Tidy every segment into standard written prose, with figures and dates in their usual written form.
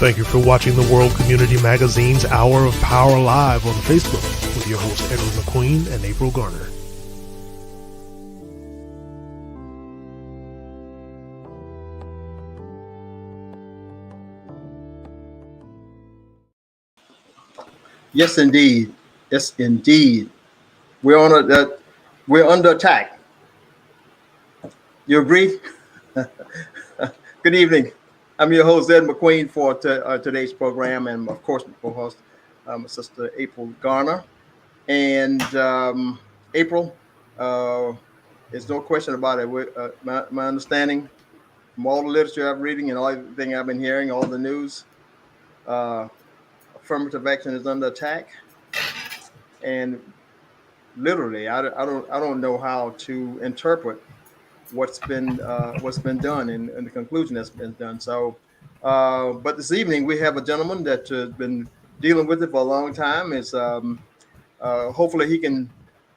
Thank you for watching the World Community Magazine's Hour of Power Live on Facebook with your hosts Edward McQueen and April Garner. Yes, indeed. Yes, indeed. We're under attack. You agree? Good evening. I'm your host, Ed McQueen, for today's program, and of course, my co-host, my sister April Garner. And April, there's no question about it. My understanding from all the literature I'm reading and all everything I've been hearing, all the news, affirmative action is under attack, and literally, I don't know how to interpret what's been done and the conclusion that's been done. So, but this evening we have a gentleman that has been dealing with it for a long time. Is hopefully he can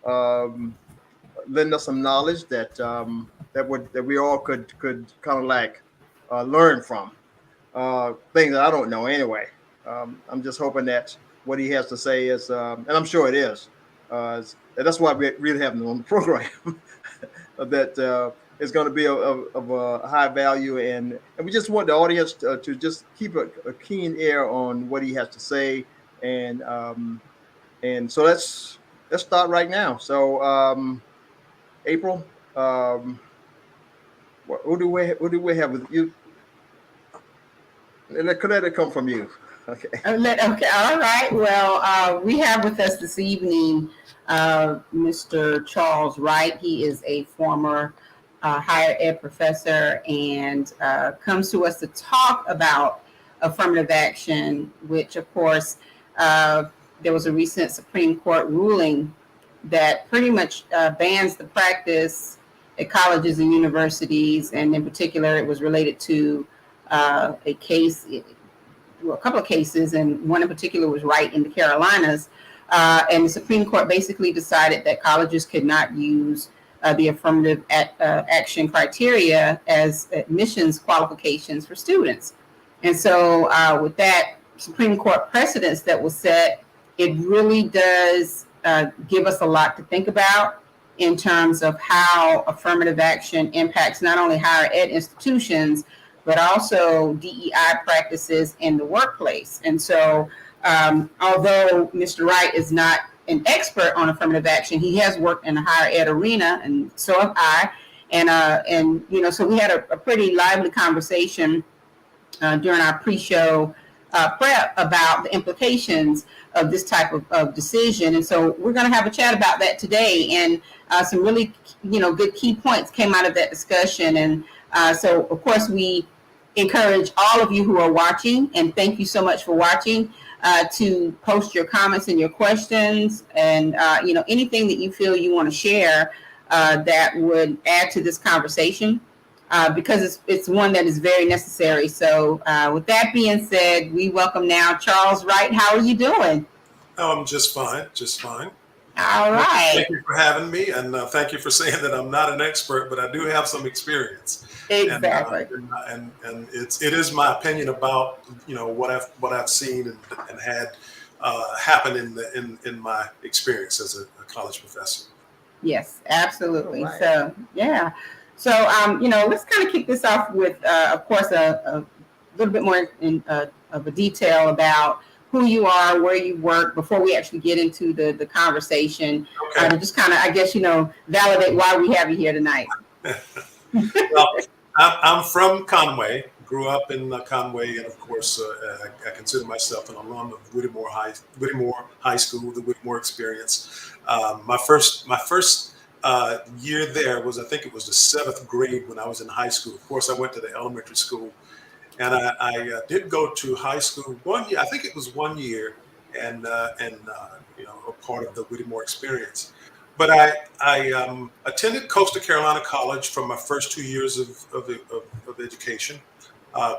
lend us some knowledge that that we all could kind of like learn from things that I don't know anyway. I'm just hoping that what he has to say is, and I'm sure it is. That's why we really have him on the program. That is going to be of a high value, and we just want the audience to just keep a keen ear on what he has to say, and so let's start right now. So April, who do we have with you? Let it come from you. Okay. Okay. All right. Well, we have with us this evening Mr. Charles Wright. He is a former higher ed professor and comes to us to talk about affirmative action, which, of course, there was a recent Supreme Court ruling that pretty much bans the practice at colleges and universities, and in particular, it was related to a couple of cases, and one in particular was Wright in the Carolinas. And the Supreme Court basically decided that colleges could not use the affirmative action criteria as admissions qualifications for students. And so with that Supreme Court precedence that was set, it really does give us a lot to think about in terms of how affirmative action impacts not only higher ed institutions, but also DEI practices in the workplace. And so although Mr. Wright is not an expert on affirmative action, he has worked in the higher ed arena, and so have I. And so we had a pretty lively conversation during our pre-show prep about the implications of this type of decision. And so we're going to have a chat about that today. And some really, good key points came out of that discussion. And so, of course, we encourage all of you who are watching, and thank you so much for watching, to post your comments and your questions, and anything that you feel you want to share that would add to this conversation, because it's one that is very necessary. So with that being said, we welcome now Charles Wright. How are you doing? Oh, I'm just fine. All right. Thank you for having me, and thank you for saying that I'm not an expert, but I do have some experience. Exactly. And it is my opinion about what I've seen and had happen in my experience as a college professor. Yes, absolutely. Right. So yeah. So let's kind of kick this off with of course a little bit more of a detail about who you are, where you work, before we actually get into the conversation. Okay. To just kind of, I guess, validate why we have you here tonight. Well, I'm from Conway, grew up in Conway, and of course, I consider myself an alum of Whittemore High School, the Whittemore experience. My first year there was, I think it was the 7th grade when I was in high school. Of course, I went to the elementary school. And I did go to high school 1 year. I think it was 1 year, and a part of the Whittemore experience. But I attended Coastal Carolina College for my first 2 years of education.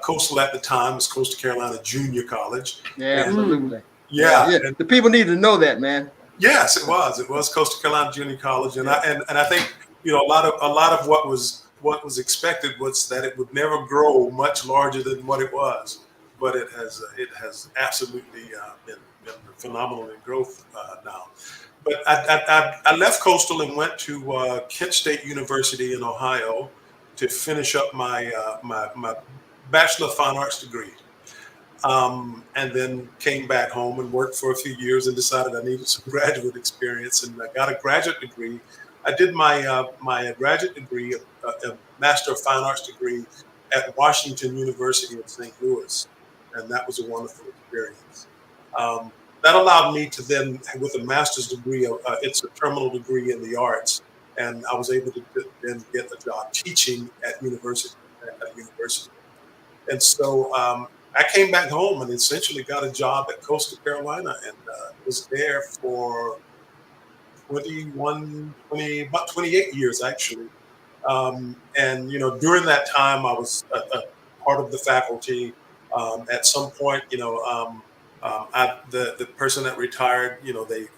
Coastal at the time was Coastal Carolina Junior College. Yeah, absolutely. Yeah. And the people need to know that, man. Yes, it was. It was Coastal Carolina Junior College, and I think a lot of what was expected was that it would never grow much larger than what it was. but it has absolutely been phenomenal in growth now. But I left Coastal and went to Kent State University in Ohio to finish up my Bachelor of Fine Arts degree. And then came back home and worked for a few years and decided I needed some graduate experience, and I got a graduate degree. I did my graduate degree, a Master of Fine Arts degree at Washington University in St. Louis, and that was a wonderful experience. That allowed me to then, with a master's degree, it's a terminal degree in the arts, and I was able to then get a job teaching at university. And so I came back home and essentially got a job at Coastal Carolina, and was there for about 28 years actually. And during that time, I was a part of the faculty. At some point, the person that retired,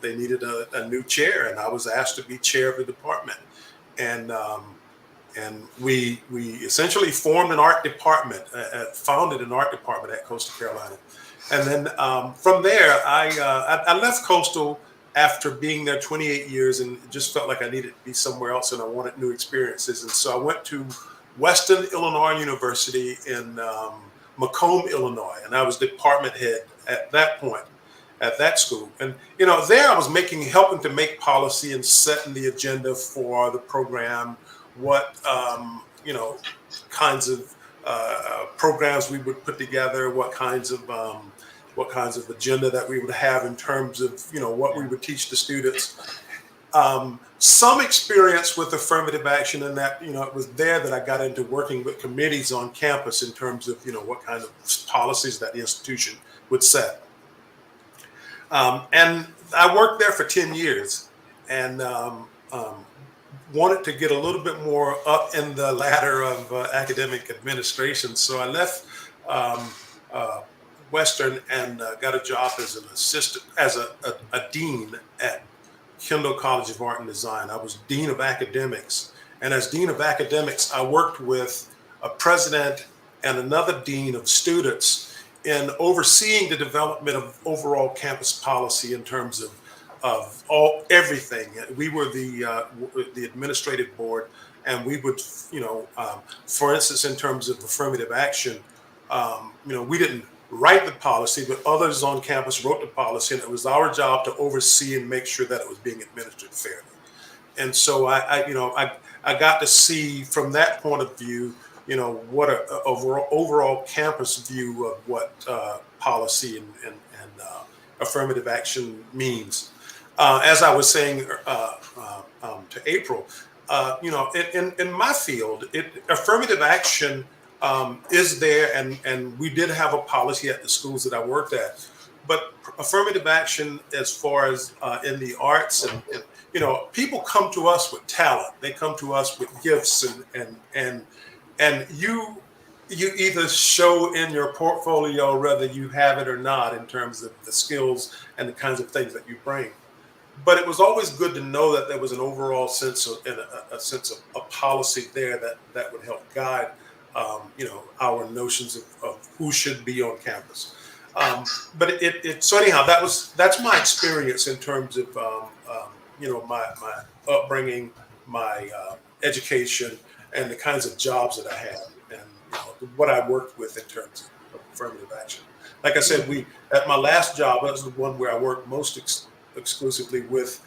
they needed a new chair, and I was asked to be chair of the department. And we essentially formed an art department, founded an art department at Coastal Carolina. And then from there, I left Coastal after being there 28 years and just felt like I needed to be somewhere else and I wanted new experiences. And so I went to Western Illinois University in Macomb, Illinois, and I was department head at that point at that school. And there I was helping to make policy and setting the agenda for the program, what kinds of programs we would put together, what kinds of agenda that we would have in terms of what we would teach the students. Some experience with affirmative action, and that it was there that I got into working with committees on campus in terms of what kind of policies that the institution would set. And I worked there for 10 years, and wanted to get a little bit more up in the ladder of academic administration. So I left Western and got a job as an assistant, as a dean at Kendall College of Art and Design. I was dean of academics, and as dean of academics, I worked with a president and another dean of students in overseeing the development of overall campus policy in terms of everything. We were the administrative board, and we would, for instance, in terms of affirmative action, we didn't write the policy, but others on campus wrote the policy, and it was our job to oversee and make sure that it was being administered fairly. And so I got to see from that point of view, what a overall campus view of what policy and affirmative action means. As I was saying to April, in my field, affirmative action is there, and we did have a policy at the schools that I worked at. But affirmative action, as far as in the arts, and people come to us with talent. They come to us with gifts, and you either show in your portfolio whether you have it or not in terms of the skills and the kinds of things that you bring. But it was always good to know that there was an overall sense of a sense of a policy there that would help guide our notions of who should be on campus. But so anyhow, that's my experience in terms of my upbringing, my education, and the kinds of jobs that I had, and what I worked with in terms of affirmative action. Like I said, at my last job, that was the one where I worked most exclusively with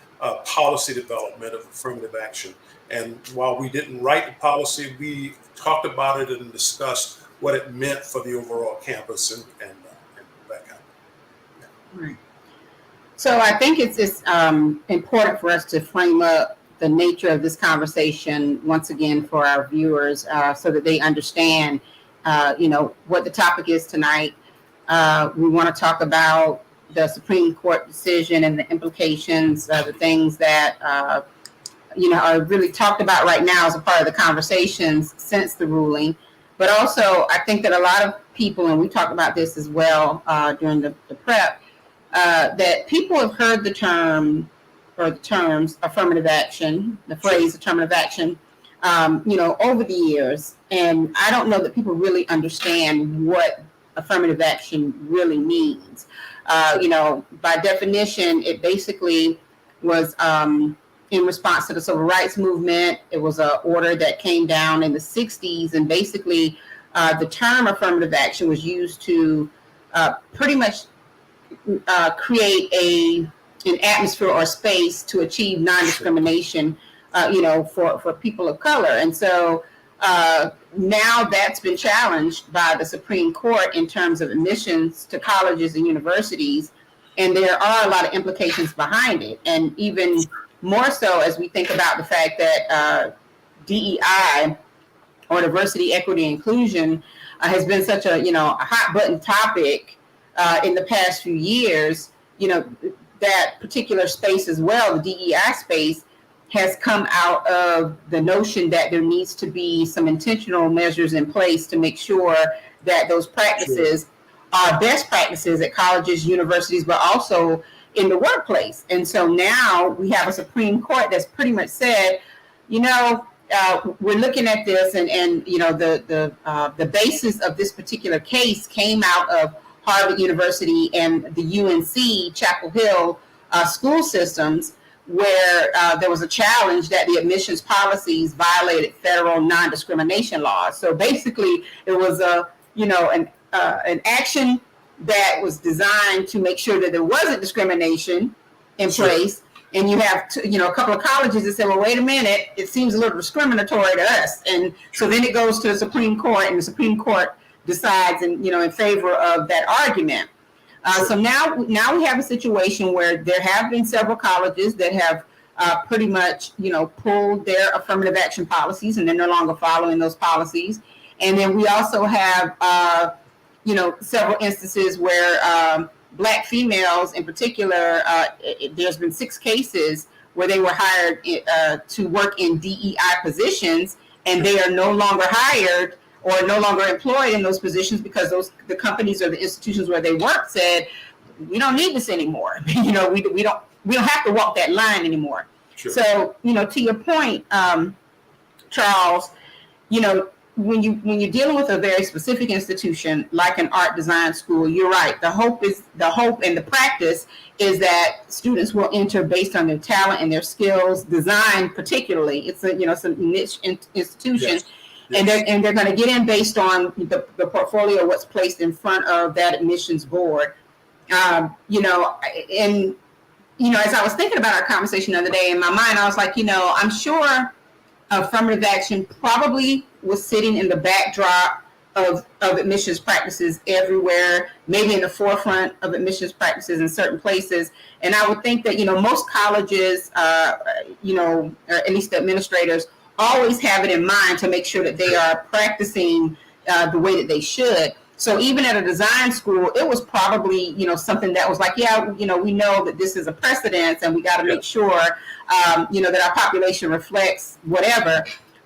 policy development of affirmative action. And while we didn't write the policy, we talked about it and discussed what it meant for the overall campus and that kind of thing. Right. So I think it's important for us to frame up the nature of this conversation once again for our viewers, so that they understand, what the topic is tonight. We want to talk about the Supreme Court decision and the implications, the things that are really talked about right now as a part of the conversations since the ruling. But also, I think that a lot of people, and we talked about this as well during the prep, that people have heard the term or the terms affirmative action, the phrase affirmative action, over the years. And I don't know that people really understand what affirmative action really means. By definition, it basically was in response to the civil rights movement. It was an order that came down in the 60s, and basically the term affirmative action was used to pretty much create an atmosphere or space to achieve non-discrimination, for people of color. And so now that's been challenged by the Supreme Court in terms of admissions to colleges and universities. And there are a lot of implications behind it. And even more so as we think about the fact that DEI, or diversity, equity, inclusion, has been such a hot button topic in the past few years. That particular space as well, the DEI space, has come out of the notion that there needs to be some intentional measures in place to make sure that those practices are best practices at colleges, universities, but also in the workplace. And so now we have a Supreme Court that's pretty much said, we're looking at this, and the basis of this particular case came out of Harvard University and the UNC Chapel Hill school systems, where there was a challenge that the admissions policies violated federal non-discrimination laws. So basically, it was an action that was designed to make sure that there wasn't discrimination in place. And you have a couple of colleges that say, well, wait a minute, it seems a little discriminatory to us. And so then it goes to the Supreme Court, and the Supreme Court decides in favor of that argument. So now we have a situation where there have been several colleges that have pretty much pulled their affirmative action policies, and they're no longer following those policies. And then we also have several instances where Black females in particular, there's been 6 cases where they were hired to work in DEI positions, and they are no longer hired or no longer employed in those positions because the companies or the institutions where they work said, we don't need this anymore. we don't have to walk that line anymore. Sure. So to your point, Charles, when you're dealing with a very specific institution like an art design school, you're right. The hope and the practice is that students will enter based on their talent and their skills. Design, particularly, it's a niche institution. Yes. And they're going to get in based on the portfolio, what's placed in front of that admissions board. As I was thinking about our conversation the other day, in my mind, I was like, I'm sure affirmative action probably was sitting in the backdrop of admissions practices everywhere, maybe in the forefront of admissions practices in certain places. And I would think that, most colleges, or at least the administrators, always have it in mind to make sure that they are practicing the way that they should. So even at a design school, it was probably, something that was like, we know that this is a precedence and we got to make sure, that our population reflects whatever.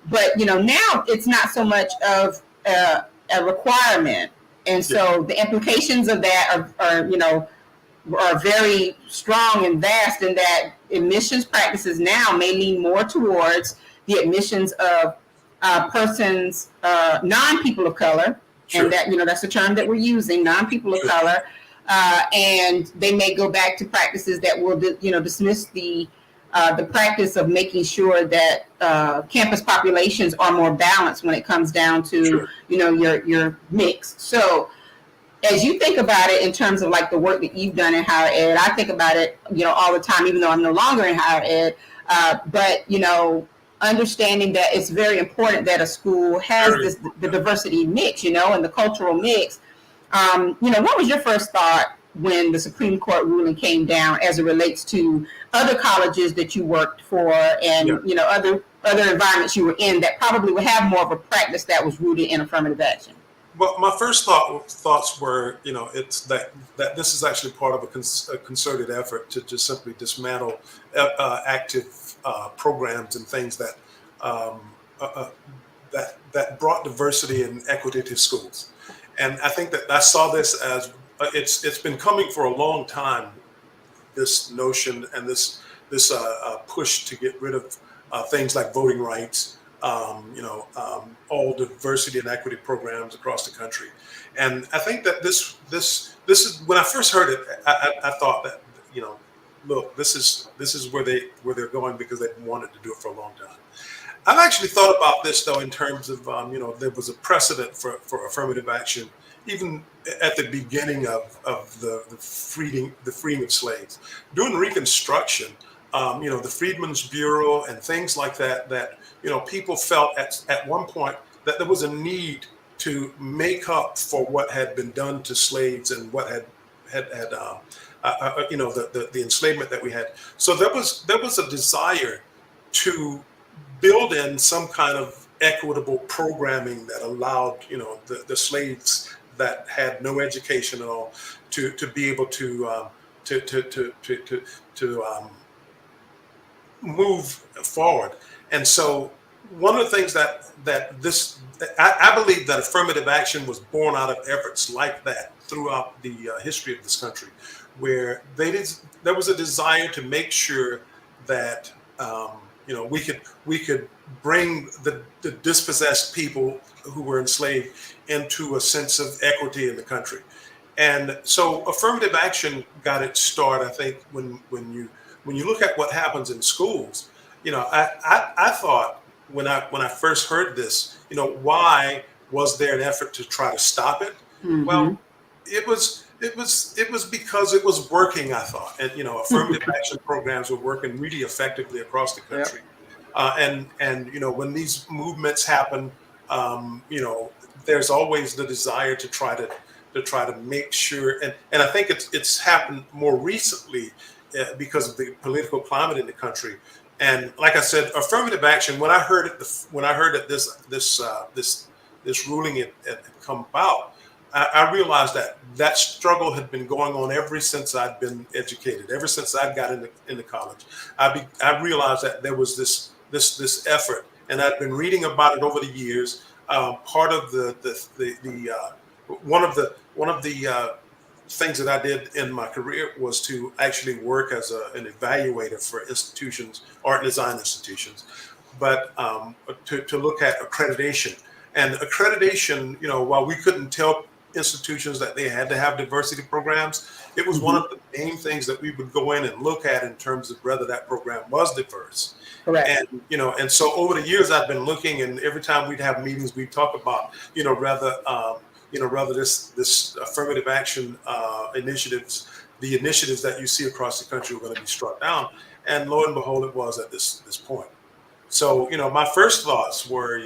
But, now it's not so much of a requirement. And so the implications of that are very strong and vast, in that admissions practices now may lean more towards the admissions of persons, non-people of color, and that that's the term that we're using, non-people of color, and they may go back to practices that will dismiss the practice of making sure that campus populations are more balanced when it comes down to your mix. So as you think about it in terms of like the work that you've done in higher ed, I think about it all the time, even though I'm no longer in higher ed, but understanding that it's very important that a school has the diversity mix, and the cultural mix. What was your first thought when the Supreme Court ruling came down as it relates to other colleges that you worked for and other environments you were in that probably would have more of a practice that was rooted in affirmative action? Well, my first thoughts were, it's that this is actually part of a concerted effort to just simply dismantle active programs and things that that brought diversity and equity to schools. And I think that I saw this as it's been coming for a long time. This notion and this push to get rid of things like voting rights, all diversity and equity programs across the country. And I think that this is when I first heard it, I thought that, look, this is where they're going because they've wanted to do it for a long time. I've actually thought about this though in terms of there was a precedent for affirmative action even at the beginning of the freeing of slaves during Reconstruction. The Freedmen's Bureau and things like that people felt at one point that there was a need to make up for what had been done to slaves and what had the enslavement that we had. So there was a desire to build in some kind of equitable programming that allowed the slaves that had no education at all to be able to move forward. And so one of the things that I believe that affirmative action was born out of efforts like that throughout the history of this country, where there was a desire to make sure that we could bring the dispossessed people who were enslaved into a sense of equity in the country. And so affirmative action got its start, I think, when you look at what happens in schools. I thought when I first heard this, why was there an effort to try to stop it? Mm-hmm. Well, it was because it was working, I thought. And affirmative action programs were working really effectively across the country. Yep. And when these movements happen, there's always the desire to try to make sure, and I think it's happened more recently because of the political climate in the country. And like I said, affirmative action. When I heard that this ruling had come about, I realized that struggle had been going on ever since I'd been educated, ever since I got into college. I realized that there was this effort, and I'd been reading about it over the years. Part of one of the things that I did in my career was to actually work as an evaluator for institutions, art and design institutions, but to look at accreditation. And accreditation, while we couldn't tell institutions that they had to have diversity programs, it was one of the main things that we would go in and look at in terms of whether that program was diverse. Correct. And and so over the years I've been looking, and every time we'd have meetings, we'd talk about rather this affirmative action initiatives, the initiatives that you see across the country were going to be struck down, and lo and behold, it was at this point. So my first thoughts were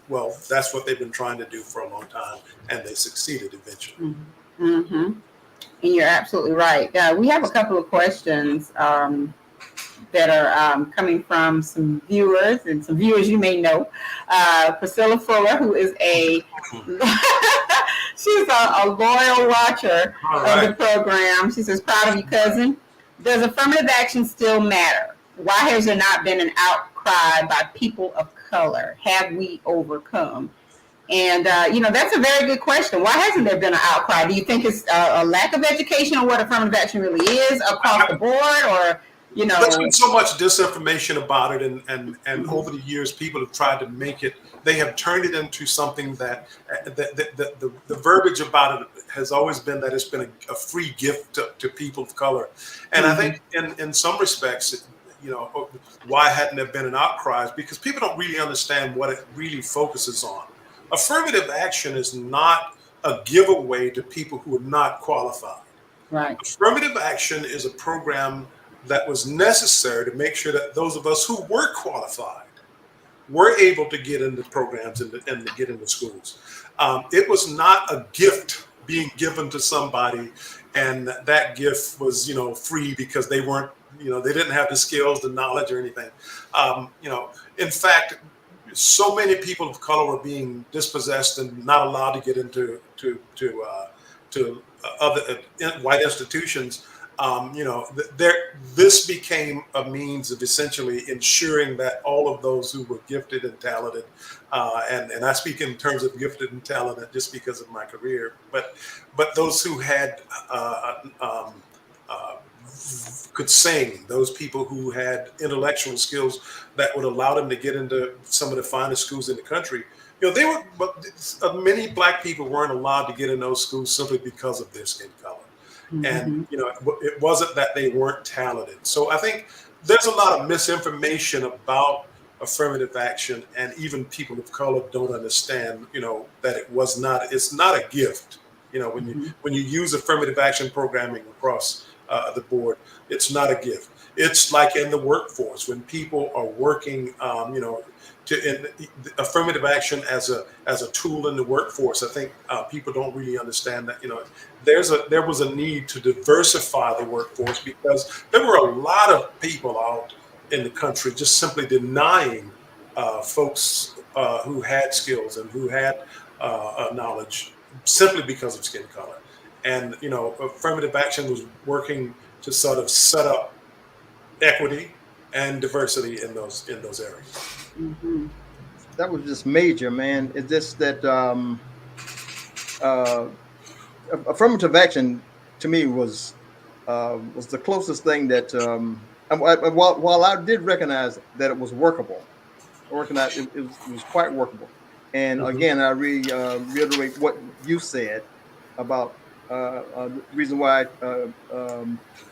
well, that's what they've been trying to do for a long time, and they succeeded eventually. Mm-hmm. And you're absolutely right. We have a couple of questions that are coming from some viewers, and some viewers you may know. Priscilla Fuller, who is she's a loyal watcher of the program. She says, "Proud of you, cousin. Does affirmative action still matter? Why has there not been an outcry by people of color? Have we overcome?" And that's a very good question. Why hasn't there been an outcry? Do you think it's a lack of education on what affirmative action really is across the board, or there's been so much disinformation about it, and over the years, people have tried to make it. They have turned it into something that the verbiage about it has always been that it's been a free gift to people of color. And I think in some respects, why hadn't there been an outcry? Is because people don't really understand what it really focuses on. Affirmative action is not a giveaway to people who are not qualified. Right. Affirmative action is a program that was necessary to make sure that those of us who were qualified were able to get into programs and to get into schools. It was not a gift being given to somebody, and that gift was, free because they weren't, they didn't have the skills, the knowledge, or anything. In fact, so many people of color were being dispossessed and not allowed to get into other white institutions. This became a means of essentially ensuring that all of those who were gifted and talented, and I speak in terms of gifted and talented just because of my career, but those who had could sing, those people who had intellectual skills that would allow them to get into some of the finest schools in the country. They were, but many black people weren't allowed to get in those schools simply because of their skin color. And, Mm-hmm. it wasn't that they weren't talented. So I think there's a lot of misinformation about affirmative action, and even people of color don't understand, that it's not a gift. Mm-hmm. When you use affirmative action programming across the board, it's not a gift. It's like in the workforce when people are working, in affirmative action as a tool in the workforce. I think people don't really understand that. There was a need to diversify the workforce because there were a lot of people out in the country just simply denying folks who had skills and who had knowledge simply because of skin color. And affirmative action was working to sort of set up equity and diversity in those areas. Mm-hmm. That was just major, man. It's just that uh, affirmative action to me was the closest thing that while I did recognize that it was workable, it was quite workable. And Mhm. again, I reiterate what you said about the reason why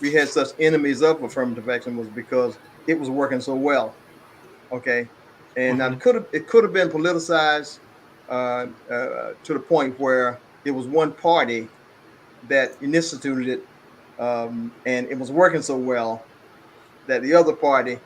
we had such enemies of affirmative action was because it was working so well. Okay, and Mhm. it could have been politicized to the point where it was one party that instituted it, and it was working so well that the other party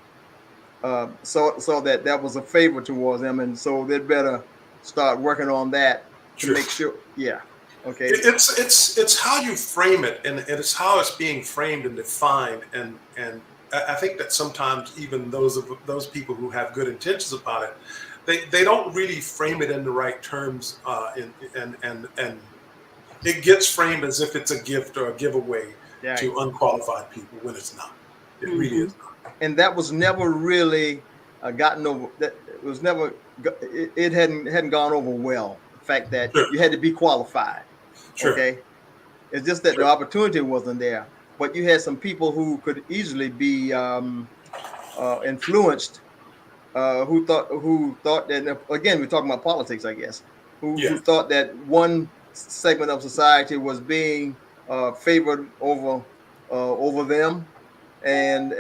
saw that was a favor towards them, and so they'd better start working on that to Sure. make sure. Yeah. Okay. It's how you frame it, and it's how it's being framed and defined, and I think that sometimes even those people who have good intentions about it, they don't really frame it in the right terms, and it gets framed as if it's a gift or a giveaway Yeah. to unqualified people when it's not. It really Mm-hmm. is not. And that was never really gotten over. That it was never. It hadn't gone over well. The fact that Sure, you had to be qualified. sure, Okay. It's just that the sure, opportunity wasn't there. But you had some people who could easily be influenced, who thought that, again, we're talking about politics, I guess, yeah, who thought that one segment of society was being favored over them, and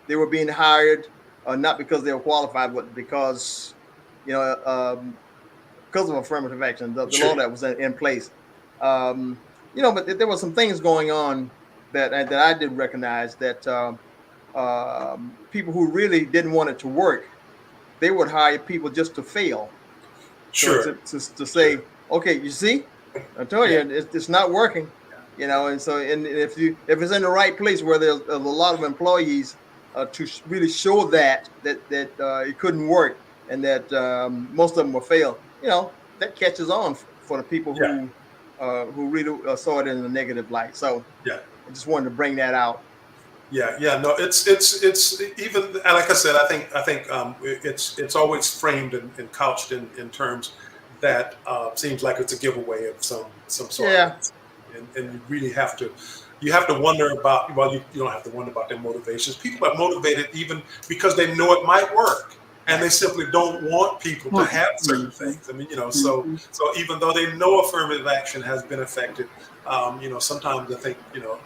they were being hired not because they were qualified, but because you know because of affirmative action, the law sure, that was in place. Um, but there were some things going on that I did recognize that people who really didn't want it to work, they would hire people just to fail. So sure, to sure, say, okay, you see, I told you yeah, it's not working, and so and if it's in the right place where there's a lot of employees to really show that it couldn't work and that most of them will fail, that catches on for the people yeah, who really saw it in a negative light. So yeah. I just wanted to bring that out. Yeah, yeah, no, it's even, and like I said, I think it's always framed and couched in terms that seems like it's a giveaway of some sort, Yeah, and you have to wonder about, well, you don't have to wonder about their motivations. People are motivated even because they know it might work, and they simply don't want people to have certain Mm-hmm. things. I mean, so Mm-hmm. even though they know affirmative action has been effective, sometimes I think you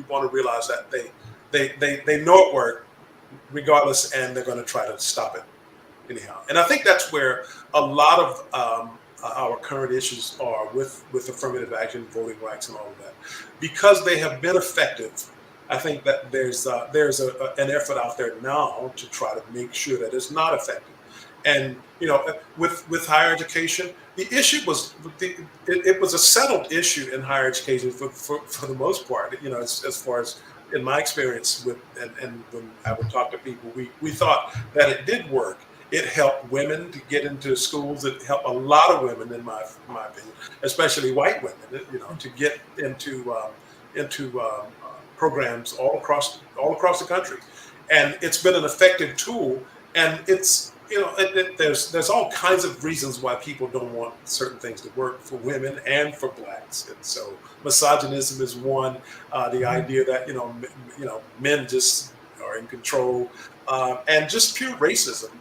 want to realize that they know it worked regardless, and they're going to try to stop it anyhow. And I think that's where a lot of our current issues are with affirmative action, voting rights, and all of that, because they have been effective. I think that there's an effort out there now to try to make sure that it's not effective. And with higher education, the issue was it was a settled issue in higher education for the most part. As far as in my experience with, and when I would talk to people, we thought that it did work. It helped women to get into schools. It helped a lot of women, in my opinion, especially white women, to get into programs all across the country. And it's been an effective tool. And it's there's all kinds of reasons why people don't want certain things to work for women and for blacks, and so misogynism is one. The idea that men just are in control, and just pure racism.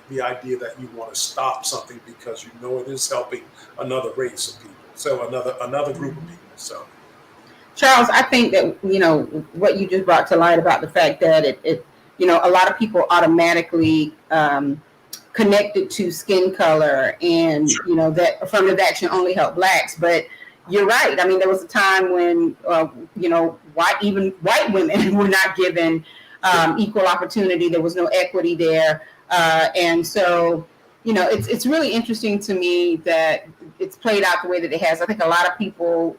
The idea that you want to stop something because it is helping another race of people, so another group of people. So. Charles, I think that what you just brought to light about the fact that it a lot of people automatically connected to skin color, and Sure. That affirmative action only helped blacks. But you're right. I mean, there was a time when white women were not given equal opportunity. There was no equity there, and so it's really interesting to me that it's played out the way that it has. I think a lot of people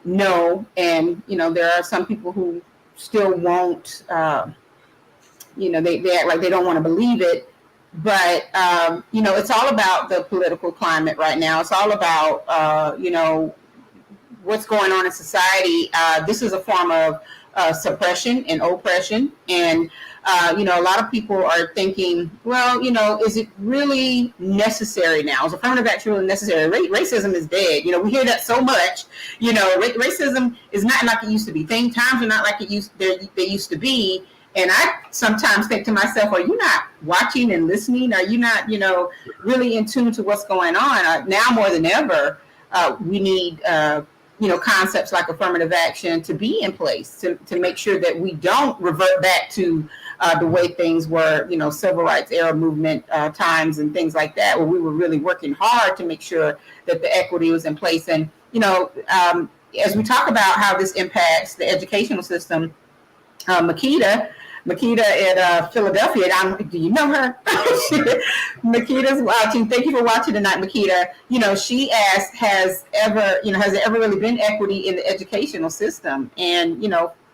know, and there are some people who still won't. They act like they don't want to believe it. But it's all about the political climate right now. It's all about what's going on in society. This is a form of suppression and oppression, and a lot of people are thinking, well, is it really necessary now? Is affirmative action really necessary? Racism is dead. We hear that so much. Racism is not like it used to be. Times are not like they used to be. And I sometimes think to myself, are you not watching and listening? Are you not, really in tune to what's going on? Now more than ever, we need, concepts like affirmative action to be in place to make sure that we don't revert back to the way things were, civil rights era movement times and things like that, where we were really working hard to make sure that the equity was in place. And, as we talk about how this impacts the educational system, Makita at Philadelphia. Do you know her? Makita's watching. Thank you for watching tonight, Makita. She asked, has there ever really been equity in the educational system? And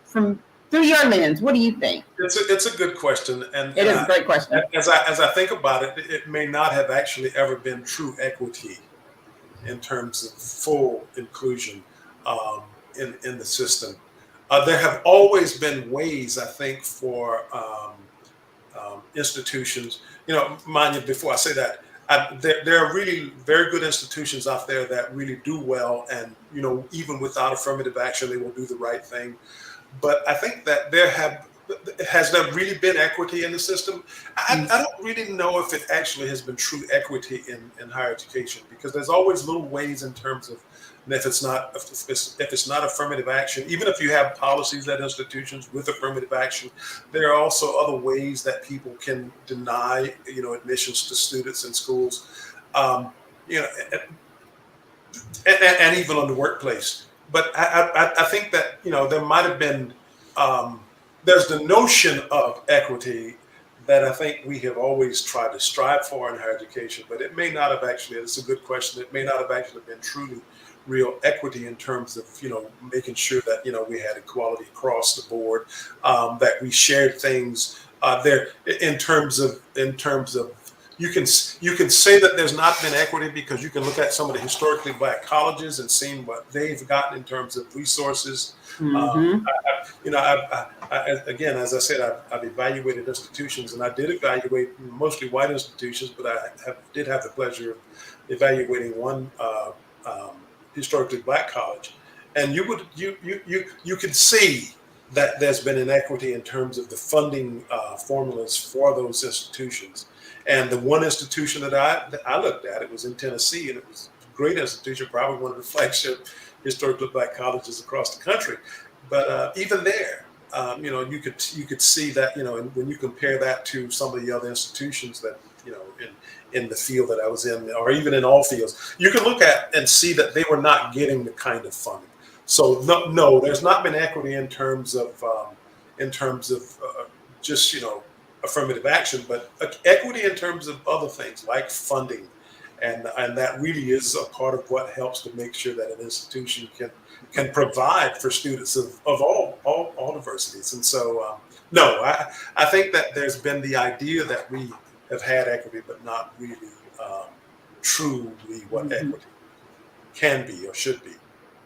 through your lens, what do you think? It's a good question, and it is a great question. As I think about it, it may not have actually ever been true equity in terms of full inclusion in the system. There have always been ways, I think, for institutions. Mind you, before I say that, there are really very good institutions out there that really do well, and even without affirmative action, they will do the right thing. But I think that has there really been equity in the system? I don't really know if it actually has been true equity in higher education, because there's always little ways in terms of, and if it's not affirmative action, even if you have policies at institutions with affirmative action, there are also other ways that people can deny admissions to students in schools, and even on the workplace. But I think that there might have been there's the notion of equity that I think we have always tried to strive for in higher education, but it may not have actually. It's a good question. It may not have actually been truly real equity in terms of making sure that we had equality across the board, that we shared things there in terms of you can say that there's not been equity because you can look at some of the historically black colleges and seeing what they've gotten in terms of resources. Mm-hmm. Again, as I said, I've evaluated institutions, and I did evaluate mostly white institutions, but I did have the pleasure of evaluating one historically black college, and you can see that there's been inequity in terms of the funding formulas for those institutions. And the one institution that I looked at, it was in Tennessee, and it was a great institution, probably one of the flagship historically black colleges across the country. But even there, you could see that when you compare that to some of the other institutions that in the field that I was in, or even in all fields, you can look at and see that they were not getting the kind of funding. So no, there's not been equity in terms of just affirmative action, but equity in terms of other things like funding, and that really is a part of what helps to make sure that an institution can provide for students of all diversities. And so no, I think that there's been the idea that we have had equity, but not really truly what equity can be or should be.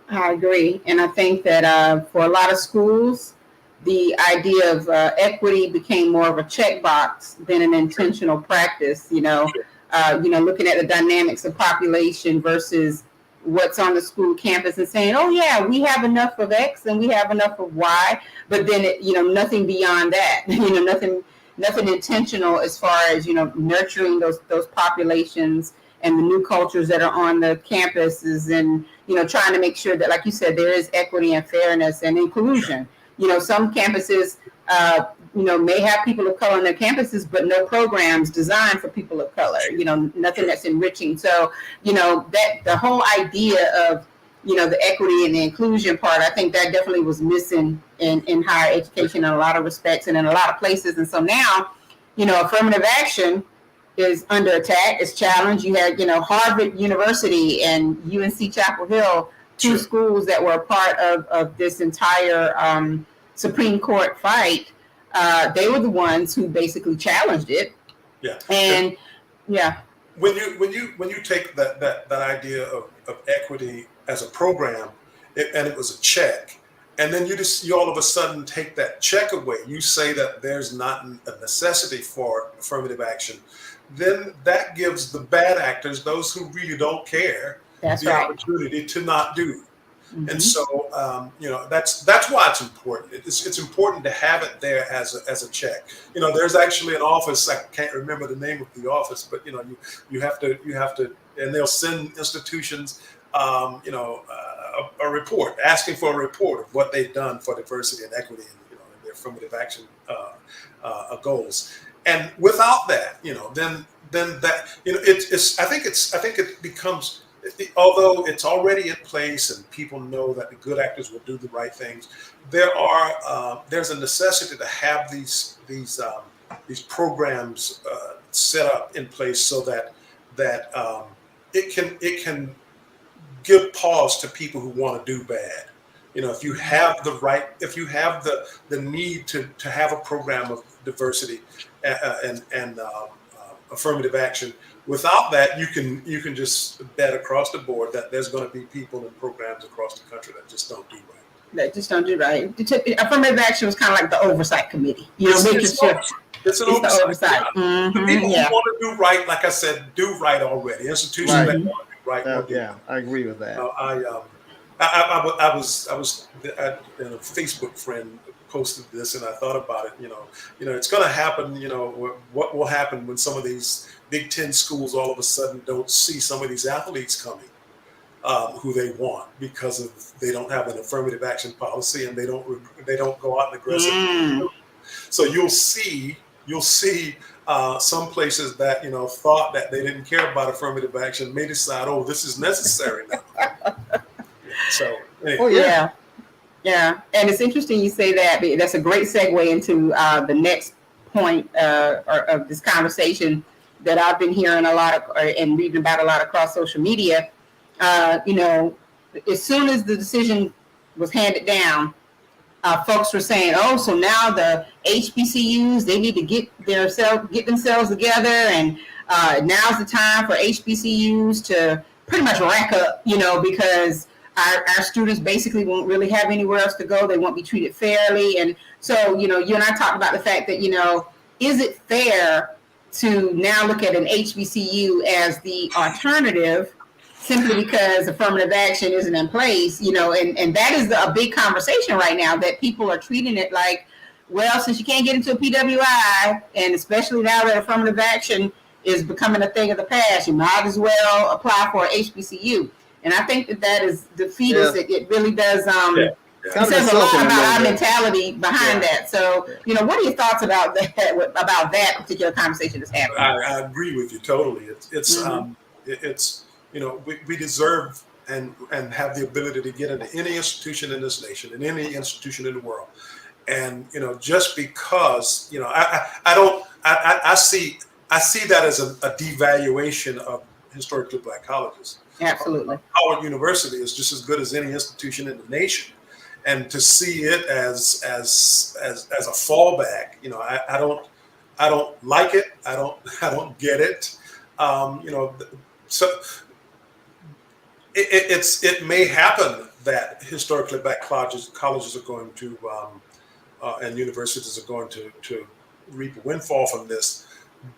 I agree. And I think that for a lot of schools, the idea of equity became more of a checkbox than an intentional practice. Looking at the dynamics of population versus what's on the school campus and saying, oh yeah, we have enough of X and we have enough of Y, but then nothing beyond that. Nothing intentional as far as nurturing those populations and the new cultures that are on the campuses, and trying to make sure that, like you said, there is equity and fairness and inclusion. Some campuses may have people of color on their campuses, but no programs designed for people of color, nothing that's enriching. So, that the whole idea of, the equity and the inclusion part, I think that definitely was missing in higher education in a lot of respects and in a lot of places. And so now, affirmative action is under attack, it's challenged. You had, Harvard University and UNC Chapel Hill, two schools that were a part of this entire Supreme Court fight. They were the ones who basically challenged it. Yeah. And yeah. When you take that idea of equity as a program, and it was a check, and then you all of a sudden take that check away, you say that there's not a necessity for affirmative action, then that gives the bad actors, those who really don't care, opportunity to not do. Mm-hmm. And so, that's why it's important. It's important to have it there as a check. There's actually an office. I can't remember the name of the office, but you have to, and they'll send institutions, a report, asking for a report of what they've done for diversity and equity and their affirmative action goals. And without that, then that I think it becomes. Although it's already in place and people know that the good actors will do the right things, there's a necessity to have these programs set up in place so that it can give pause to people who want to do bad. If you have the need to have a program of diversity and affirmative action. Without that, you can just bet across the board that there's going to be people and programs across the country that just don't do right. That just don't do right. Affirmative action was kind of like the oversight committee. It's an oversight. Yeah. Mm-hmm. The people who want to do right, like I said, do right already. Institutions that want to do right. I agree with that. I was a Facebook friend posted this, and I thought about it. It's going to happen. What will happen when some of these Big Ten schools all of a sudden don't see some of these athletes coming, who they want, because they don't have an affirmative action policy and they don't go out and aggressively. So you'll see some places that thought that they didn't care about affirmative action may decide, oh, this is necessary now. So anyway. Oh yeah. Yeah, and it's interesting you say that. That's a great segue into the next point of this conversation that I've been hearing a lot of and reading about a lot across social media. As soon as the decision was handed down, folks were saying, "Oh, so now the HBCUs, they need to get themselves together, and now's the time for HBCUs to pretty much rack up, because." Our students basically won't really have anywhere else to go. They won't be treated fairly. And so, you and I talked about the fact that, is it fair to now look at an HBCU as the alternative simply because affirmative action isn't in place, and that is a big conversation right now, that people are treating it like, well, since you can't get into a PWI, and especially now that affirmative action is becoming a thing of the past, you might as well apply for an HBCU. And I think that is defeatist. Yeah. It really does. It says a lot about our mentality behind that. So, what are your thoughts about that particular conversation that's happening? I agree with you totally. It's we deserve and have the ability to get into any institution in this nation and any institution in the world. And just because I see that as a devaluation of historically Black colleges. Absolutely. Howard University is just as good as any institution in the nation, and to see it as a fallback, I don't like it. I don't get it. So it may happen that historically Black colleges are going to and universities are going to reap a windfall from this.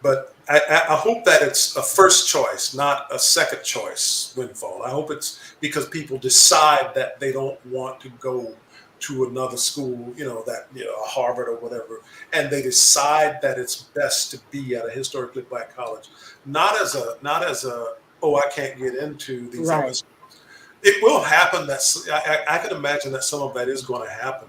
But I hope that it's a first choice, not a second choice windfall. I hope it's because people decide that they don't want to go to another school, Harvard or whatever, and they decide that it's best to be at a historically black college, not as a oh, I can't get into these other Right. schools. It will happen. I can imagine that some of that is going to happen.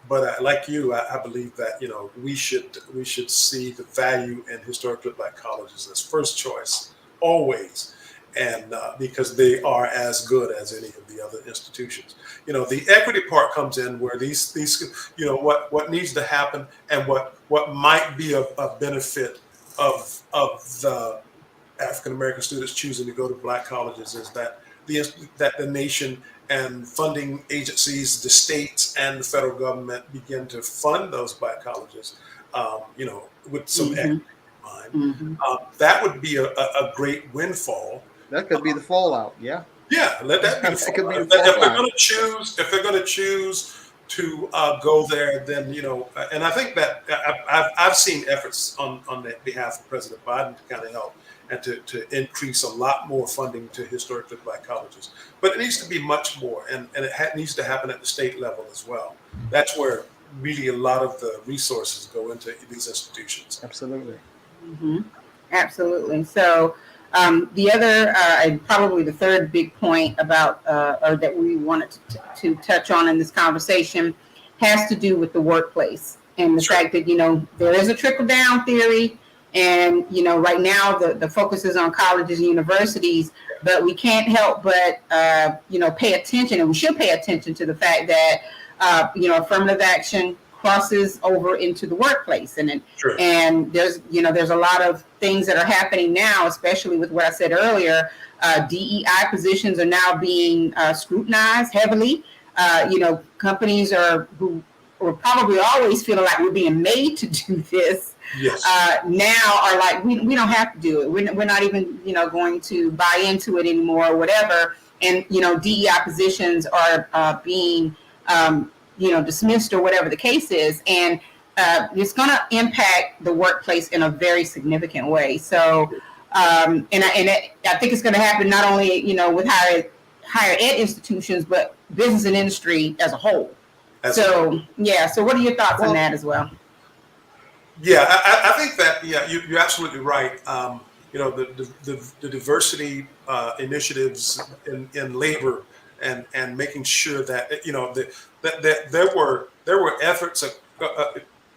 But like you, I believe that we should see the value in historically black colleges as first choice always, and because they are as good as any of the other institutions. The equity part comes in where these what needs to happen and what might be a benefit of the African American students choosing to go to black colleges is that the nation and funding agencies, the states and the federal government begin to fund those black colleges, with some equity Hmm. in mind. Hmm. That would be a great windfall. That could be the fallout. Yeah, Yeah, let that be the that could be the fallout. If they're fallout. going to choose, to go there, then and I think that I've seen efforts on the behalf of President Biden to kind of help and to increase a lot more funding to historically black colleges. But it needs to be much more, and it needs to happen at the state level as well. That's where really a lot of the resources go into these institutions. Absolutely. Hmm. Absolutely. So the other, and probably the third big point about, or that we wanted to touch on in this conversation, has to do with the workplace and the Sure. fact that there is a trickle down theory, and right now the focus is on colleges and universities, but we can't help but pay attention, and we should pay attention to the fact that affirmative action crosses over into the workplace, Sure. and there's a lot of things that are happening now, especially with what I said earlier. DEI positions are now being scrutinized heavily. Companies who were probably always feeling like we're being made to do this, Yes. now are like, we don't have to do it. We're not even going to buy into it anymore or whatever. And DEI positions are being dismissed or whatever the case is, and it's going to impact the workplace in a very significant way. So, I think it's going to happen not only with higher ed institutions, but business and industry as a whole. So what are your thoughts on that as well? Yeah, I think that you're absolutely right. The diversity initiatives in labor and making sure that that there were efforts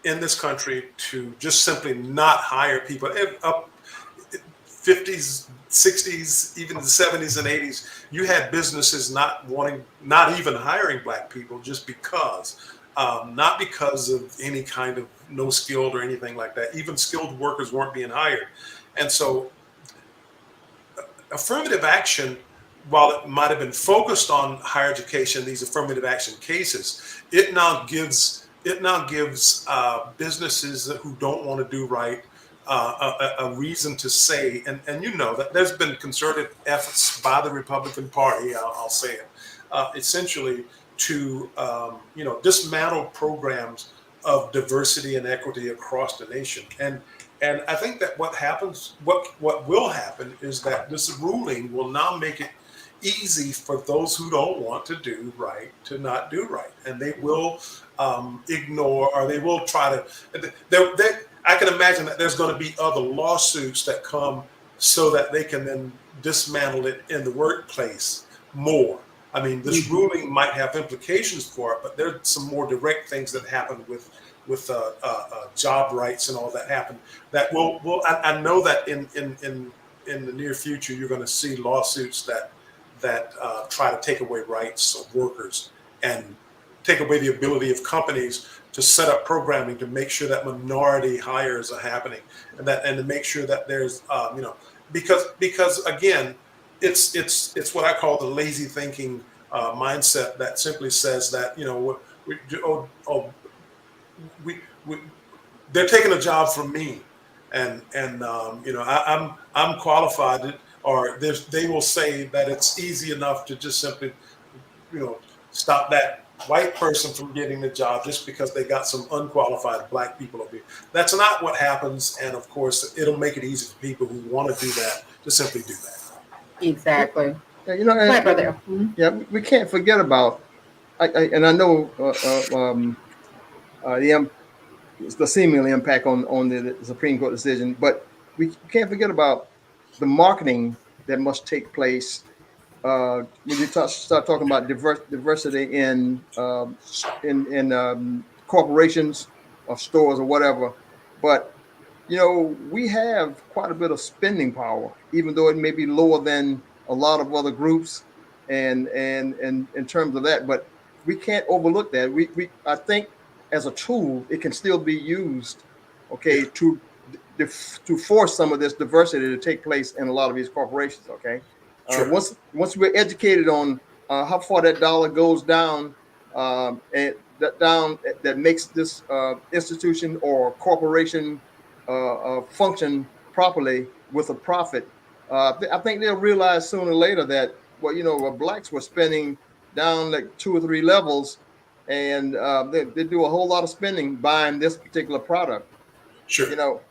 in this country to just simply not hire people up 50s, 60s, even the 70s and 80s. You had businesses not even hiring black people just because. Not because of any kind of no skilled or anything like that. Even skilled workers weren't being hired. And so affirmative action, while it might have been focused on higher education, these affirmative action cases, it now gives businesses who don't want to do right a reason to say, and that there's been concerted efforts by the Republican Party, I'll say it, essentially to dismantle programs of diversity and equity across the nation. And I think that what will happen is that this ruling will now make it easy for those who don't want to do right to not do right, and they will ignore, or they will try to. I can imagine that there's going to be other lawsuits that come so that they can then dismantle it in the workplace more. I mean, this ruling might have implications for it, but there's some more direct things that happen with job rights and all that happen. That I know that in the near future, you're going to see lawsuits that try to take away rights of workers and take away the ability of companies to set up programming to make sure that minority hires are happening, and to make sure that there's because again, it's what I call the lazy thinking mindset that simply says that we they're taking a job from me, and I'm qualified, they will say that it's easy enough to just simply stop that white person from getting the job just because they got some unqualified black people over here. That's not what happens. And of course, it'll make it easy for people who want to do that to simply do that. Exactly. Yeah, you know, Right, brother. Mhm. yeah, we can't forget about. And I know the seemingly impact on the Supreme Court decision, but we can't forget about the marketing that must take place when you start talking about diversity in corporations or stores or whatever. But we have quite a bit of spending power, even though it may be lower than a lot of other groups, and in terms of that. But we can't overlook that. I think as a tool, it can still be used, Yeah, okay, to force some of this diversity to take place in a lot of these corporations. Okay, sure, once we're educated on how far that dollar goes down, and that makes this institution or corporation function properly with a profit, I think they'll realize sooner or later that blacks were spending down like 2 or 3 levels, and they do a whole lot of spending buying this particular product. sure, You know,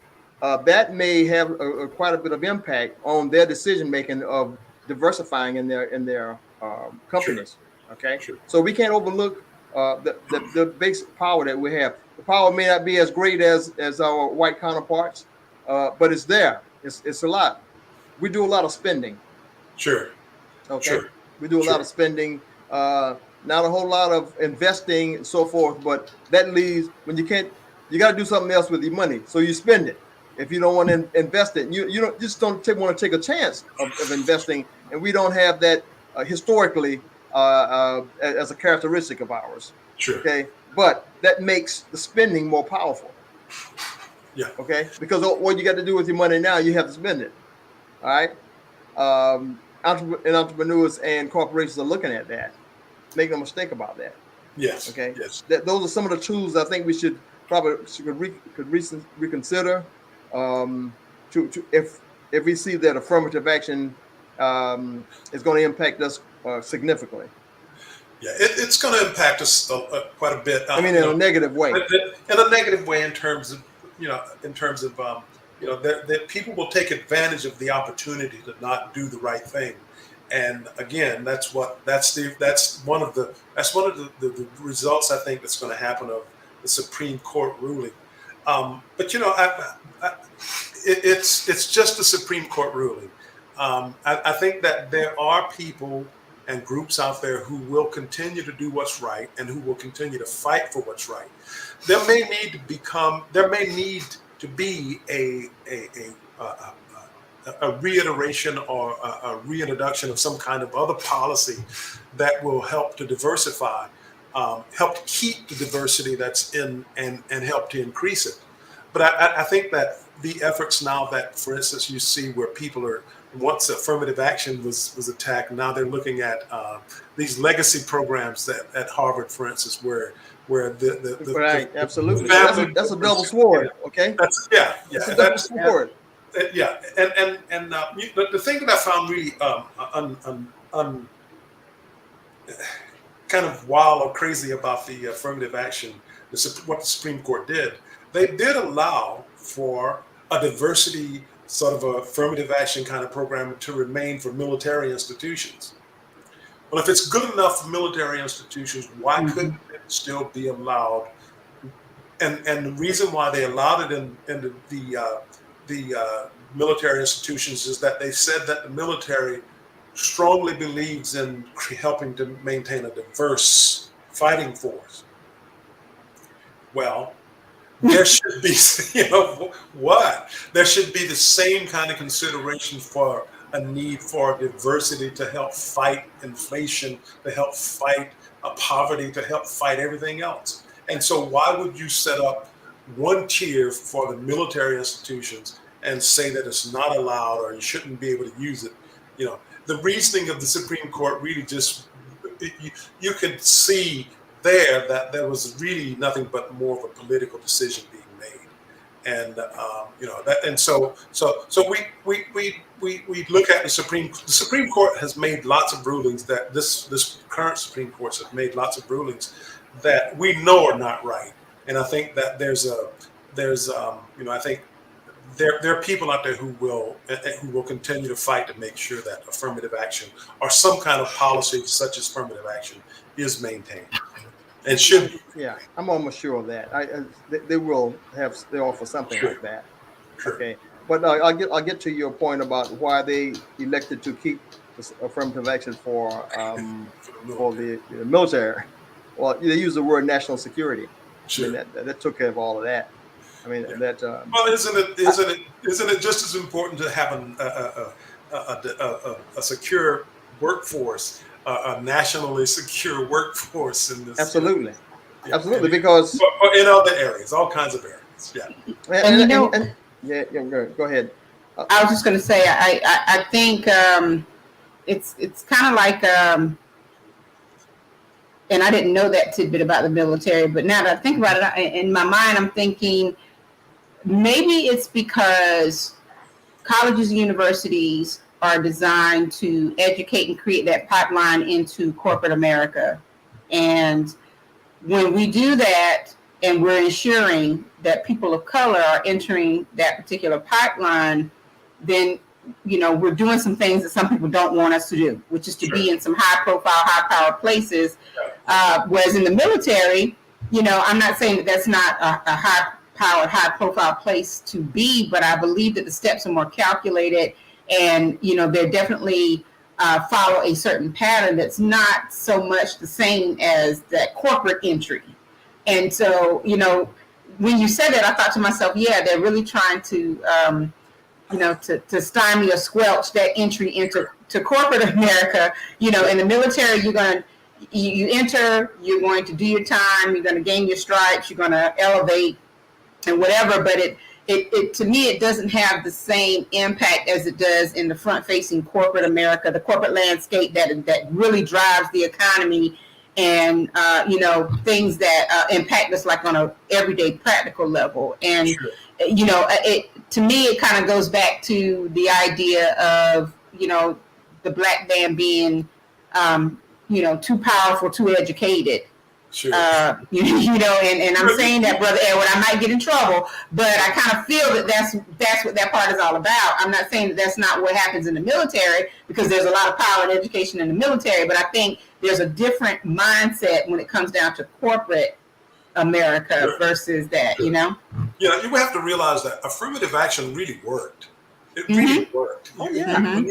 that may have quite a bit of impact on their decision making of diversifying in their sure, companies. Okay, sure, so we can't overlook the basic power that we have. The power may not be as great as our white counterparts, but it's there. It's a lot. We do a lot of spending. sure, Okay, sure, we do a lot sure, of spending, not a whole lot of investing and so forth. But that leaves when you got to do something else with your money, so you spend it. If you don't want to invest it, you don't just don't want to take a chance of investing, and we don't have that historically as a characteristic of ours. sure. Okay, but that makes the spending more powerful. Yeah, Okay, because what you got to do with your money now, you have to spend it. All right. Entrepreneurs and corporations are looking at that. Make no mistake about that. yes, Okay, yes, those are some of the tools I think we should probably reconsider. If we see that affirmative action is going to impact us significantly. yeah. It's going to impact us quite a bit. I mean, in a negative way. In a negative way, in terms of that people will take advantage of the opportunity to not do the right thing. And again, that's one of the results I think that's going to happen of the Supreme Court ruling. But it's just a Supreme Court ruling. I think that there are people and groups out there who will continue to do what's right and who will continue to fight for what's right. There may need to be a reiteration or a reintroduction of some kind of other policy that will help to diversify, help to keep the diversity that's in and help to increase it. But I think that the efforts now that, for instance, you see where people are, once affirmative action was attacked, now they're looking at these legacy programs at Harvard, for instance, where the Right, absolutely. family That's a double sword. Okay, yeah, that's a double sword. yeah, and the thing that I found really kind of wild or crazy about the affirmative action, what the Supreme Court did, they did allow for a diversity sort of a affirmative action kind of program to remain for military institutions. Well, if it's good enough for military institutions, why couldn't it still be allowed? And the reason why they allowed it in the military institutions is that they said that the military strongly believes in helping to maintain a diverse fighting force. Well, there should be, there should be the same kind of consideration for a need for diversity to help fight inflation, to help fight poverty, to help fight everything else. And so why would you set up one tier for the military institutions and say that it's not allowed or you shouldn't be able to use it? The reasoning of the Supreme Court really just, you could see there that there was really nothing but more of a political decision being made. And that, and so we look at the Supreme Court has made lots of rulings that this current Supreme Court has made lots of rulings that we know are not right. And I think that I think there are people out there who will continue to fight to make sure that affirmative action or some kind of policy such as affirmative action is maintained and should be. Yeah, I'm almost sure of that. They will they offer something Sure. like that. Sure. Okay, but I'll get to your point about why they elected to keep this affirmative action for the military. Well, they use the word national security. Sure. I mean, that took care of all of that. I mean, Yeah. that. Well, isn't it just as important to have a secure workforce, a nationally secure workforce in this? Absolutely, Yeah. absolutely, because in other areas, all kinds of areas. Yeah. Go ahead. I was just going to say, I think it's kind of like, and I didn't know that tidbit about the military, but now that I think about it, in my mind, I'm thinking maybe it's because colleges and universities are designed to educate and create that pipeline into corporate America. And when we do that, and we're ensuring that people of color are entering that particular pipeline, then we're doing some things that some people don't want us to do, which is to be in some high profile, high power places. Whereas in the military, I'm not saying that that's not a high powered, high profile place to be, but I believe that the steps are more calculated, and they're definitely follow a certain pattern that's not so much the same as that corporate entry. And so, when you said that, I thought to myself, yeah, they're really trying to to stymie or squelch that entry into corporate America. In the military, you enter, you're going to do your time, you're going to gain your stripes, you're going to elevate and whatever. But it to me, it doesn't have the same impact as it does in the front-facing corporate America, the corporate landscape that really drives the economy and things that impact us like on a everyday practical level. And to me, it kind of goes back to the idea of the black man being too powerful, too educated. Sure. And I'm saying that, Brother Edward, I might get in trouble, but I kind of feel that that's what that part is all about. I'm not saying that that's not what happens in the military, because there's a lot of power and education in the military, but I think there's a different mindset when it comes down to corporate America versus that, Yeah, you have to realize that affirmative action really worked. It really worked. When you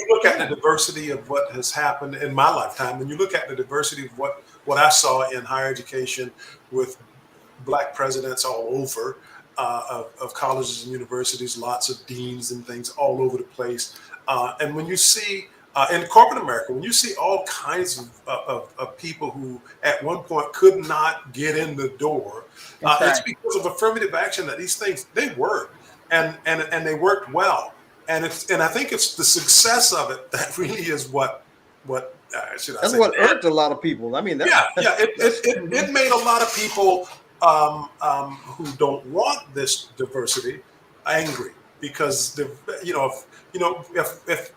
look at the diversity of what has happened in my lifetime, when you look at the diversity of what I saw in higher education with black presidents all over, of colleges and universities, lots of deans and things all over the place. And when you see in corporate America, when you see all kinds of people who at one point could not get in the door, it's because of affirmative action that these things, they work, and they worked well. And I think it's the success of it that really is what should I that's say? what irked a lot of people. I mean, It made a lot of people who don't want this diversity angry, because if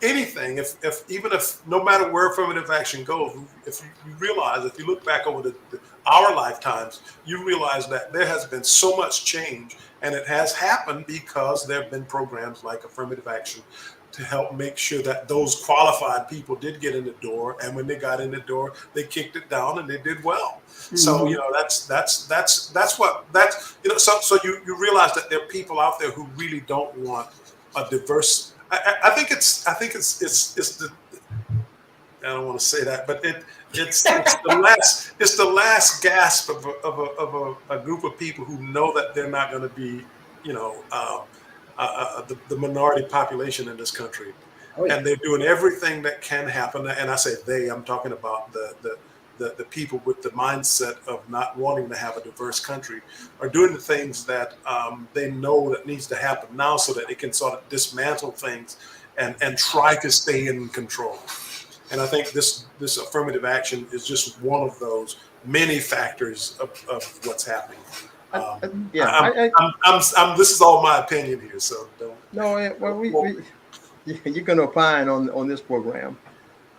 anything, even if no matter where affirmative action goes, if you realize, if you look back over our lifetimes, you realize that there has been so much change, and it has happened because there have been programs like affirmative action to help make sure that those qualified people did get in the door, and when they got in the door, they kicked it down and they did well. So so you realize that there are people out there who really don't want a diverse. I think it's the, I don't want to say that, but it's the last gasp of a group of people who know that they're not going to be the minority population in this country. And they're doing everything that can happen. And I say they, I'm talking about the people with the mindset of not wanting to have a diverse country are doing the things that they know that needs to happen now, so that they can sort of dismantle things and try to stay in control. And I think this affirmative action is just one of those many factors of what's happening. This is all my opinion here, so don't. No, well, you're going to opine on this program.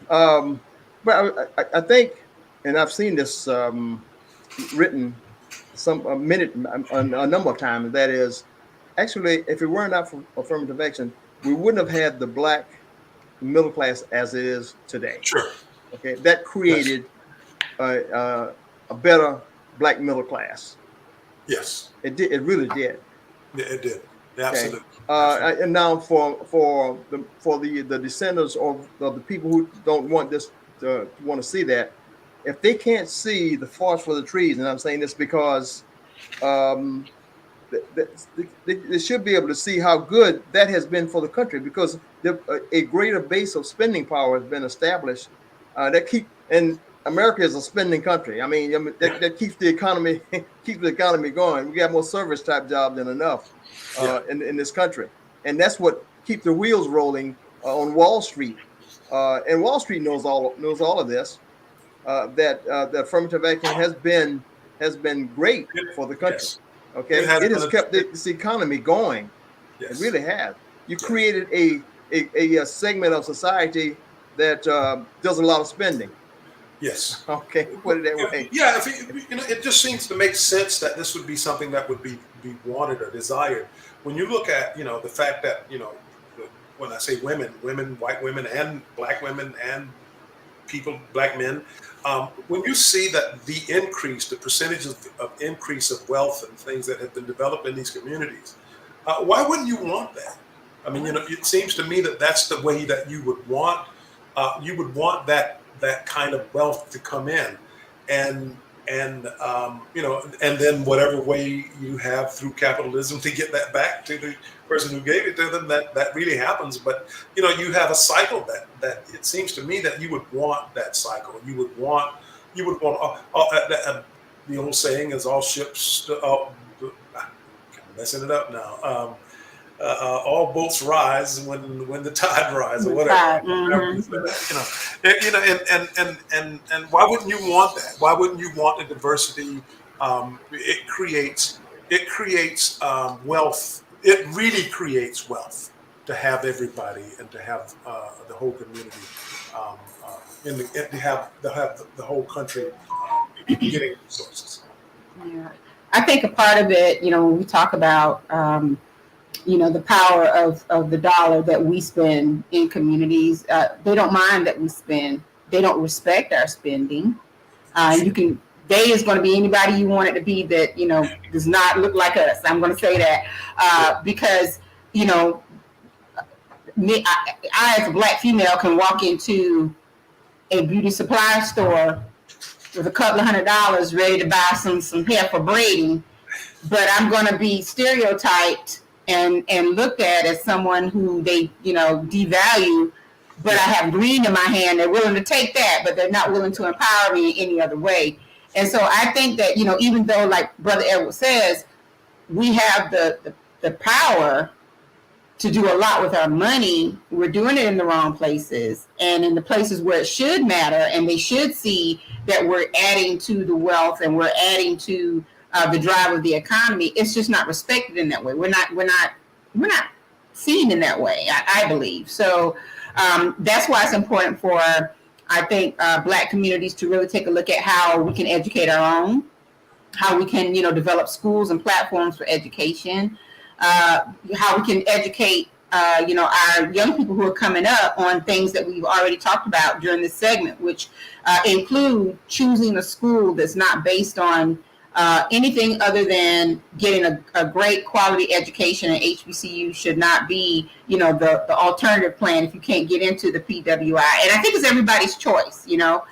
But I think, and I've seen this written a number of times. That is, actually, if it were not for affirmative action, we wouldn't have had the black middle class as it is today. Sure. Okay, that created a better black middle class. Yes, it did. It really did. Yeah, it did. Absolutely. Okay. And now for the descendants of the people who don't want this want to see that, if they can't see the forest for the trees, and I'm saying this because they should be able to see how good that has been for the country, because a greater base of spending power has been established. And America is a spending country. I mean, that keeps the economy going. We got more service type jobs than enough in this country, and that's what keeps the wheels rolling on Wall Street. And Wall Street knows all of this. That the affirmative action has been great for the country. Yes. Okay, it has kept this economy going. Yes. It really has. You created a segment of society that does a lot of spending. Yes. Okay. Put it that way. Yeah. It just seems to make sense that this would be something that would be wanted or desired. When you look at the fact that when I say women, white women and black women and people, black men, when you see that the percentages of increase of wealth and things that have been developed in these communities, why wouldn't you want that? I mean, it seems to me that that's the way that you would want that kind of wealth to come in, and then whatever way you have through capitalism to get that back to the person who gave it to them, that really happens. But you have a cycle that it seems to me that you would want that cycle. You would want the old saying is all ships. I'm messing it up now. All boats rise when the tide rises, or whatever. Mm-hmm. And why wouldn't you want that? Why wouldn't you want the diversity? It creates wealth. It really creates wealth to have everybody and to have the whole community, to have the whole country getting resources. Yeah, I think a part of it, when we talk about the power of the dollar that we spend in communities, they don't mind that we spend. They don't respect our spending. They is going to be anybody you want it to be that, does not look like us. I'm going to say that because, I as a black female can walk into a beauty supply store with a couple of $100 ready to buy some hair for braiding, but I'm going to be stereotyped and looked at as someone who they, devalue, but I have green in my hand. They're willing to take that, but they're not willing to empower me in any other way. And so I think that, even though, like Brother Edward says, we have the power to do a lot with our money, we're doing it in the wrong places and in the places where it should matter, and they should see that we're adding to the wealth and we're adding to the drive of the economy. It's just not respected in that way. We're not seen in that way, I believe. So that's why it's important for, I think, black communities to really take a look at how we can educate our own, how we can, develop schools and platforms for education, how we can educate, our young people who are coming up on things that we've already talked about during this segment, which include choosing a school that's not based on anything other than getting a great quality education. And HBCU should not be, the alternative plan if you can't get into the PWI. And I think it's everybody's choice, what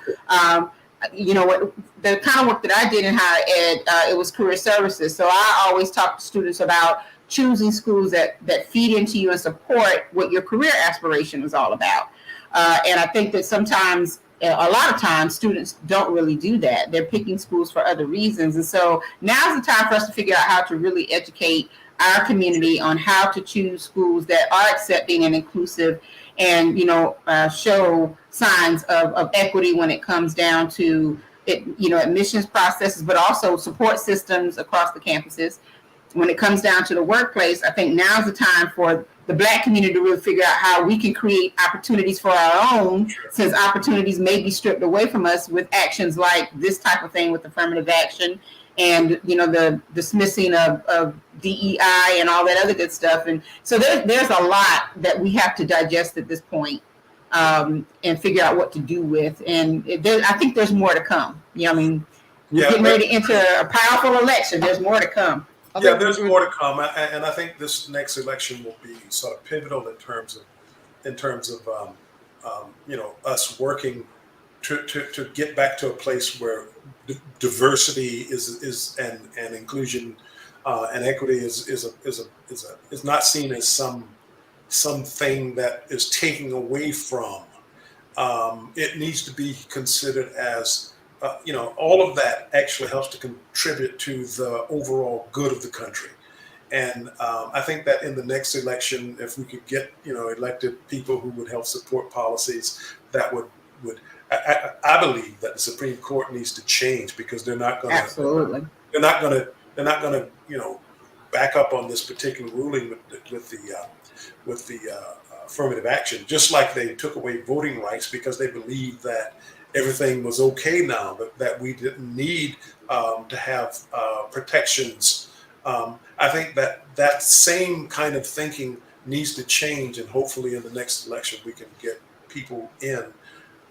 the kind of work that I did in higher ed, it was career services. So I always talk to students about choosing schools that feed into you and support what your career aspiration is all about. And I think that sometimes, a lot of times, students don't really do that. They're picking schools for other reasons. And so now's the time for us to figure out how to really educate our community on how to choose schools that are accepting and inclusive and, show signs of equity when it comes down to admissions processes, but also support systems across the campuses. When it comes down to the workplace, I think now's the time for the Black community to really figure out how we can create opportunities for our own, since opportunities may be stripped away from us with actions like this type of thing with affirmative action and, the dismissing of DEI and all that other good stuff. And so there's a lot that we have to digest at this point, and figure out what to do with. And I think there's more to come. We're getting ready to enter a powerful election. There's more to come. There's more to come, and I think this next election will be sort of pivotal in terms of us working to get back to a place where diversity is and inclusion and equity is not seen as something that is taking away from. It needs to be considered as all of that actually helps to contribute to the overall good of the country. And I think that in the next election, if we could get, elected people who would help support policies that would I believe that the Supreme Court needs to change, because they're not going to back up on this particular ruling with the affirmative action, just like they took away voting rights because they believed that everything was okay now, that we didn't need to have protections. I think that same kind of thinking needs to change, and hopefully in the next election we can get people in